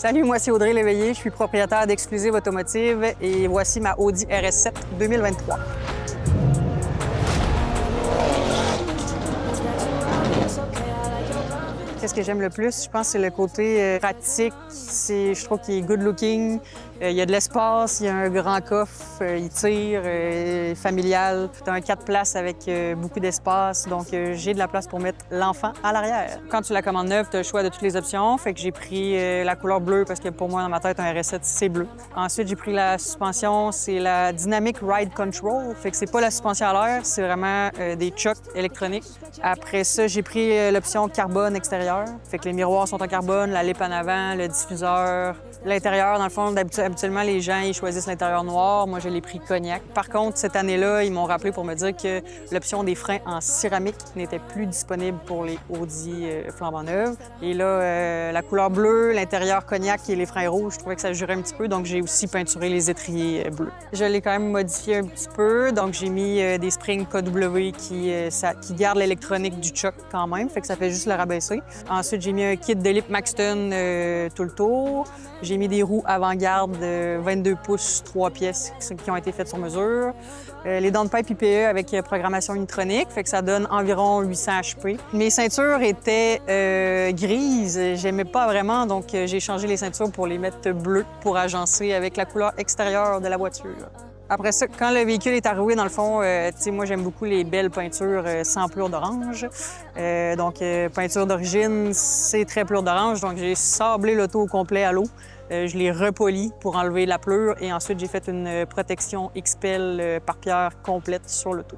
Salut, moi c'est Audrey Léveillé, je suis propriétaire d'Exclusive Automotive et voici ma Audi RS7 2023. Qu'est-ce que j'aime le plus? Je pense que c'est le côté pratique. Je trouve qu'il est good looking. Il y a de l'espace, il y a un grand coffre, il tire, familial. C'est un 4 places avec beaucoup d'espace, donc j'ai de la place pour mettre l'enfant à l'arrière. Quand tu la commandes neuve, tu as le choix de toutes les options, fait que j'ai pris la couleur bleue parce que pour moi, dans ma tête, un RS7, c'est bleu. Ensuite, j'ai pris la suspension, c'est la Dynamic Ride Control, fait que c'est pas la suspension à l'air, c'est vraiment des chocs électroniques. Après ça, j'ai pris l'option carbone extérieur, fait que les miroirs sont en carbone, la lip en avant, le diffuseur. L'intérieur, dans le fond, habituellement, les gens ils choisissent l'intérieur noir. Moi, je l'ai pris cognac. Par contre, cette année-là, ils m'ont rappelé pour me dire que l'option des freins en céramique n'était plus disponible pour les Audi flambant neuves. Et là, la couleur bleue, l'intérieur cognac et les freins rouges, je trouvais que ça jurait un petit peu, donc j'ai aussi peinturé les étriers bleus. Je l'ai quand même modifié un petit peu, donc j'ai mis des springs KW qui gardent l'électronique du choc quand même, fait que ça fait juste le rabaisser. Ensuite, j'ai mis un kit de lip Maxton tout le tour. J'ai mis des roues avant-garde 22 pouces, 3 pièces qui ont été faites sur mesure. Les dents de pipe IPE avec programmation unitronique, fait que ça donne environ 800 HP. Mes ceintures étaient grises, j'aimais pas vraiment, donc j'ai changé les ceintures pour les mettre bleues pour agencer avec la couleur extérieure de la voiture. Après ça, quand le véhicule est arrivé, dans le fond, moi, j'aime beaucoup les belles peintures sans plure d'orange. Peinture d'origine, c'est très plure d'orange. Donc, j'ai sablé l'auto au complet à l'eau. Je l'ai repoli pour enlever la plure et ensuite, j'ai fait une protection XPEL par pierre complète sur l'auto.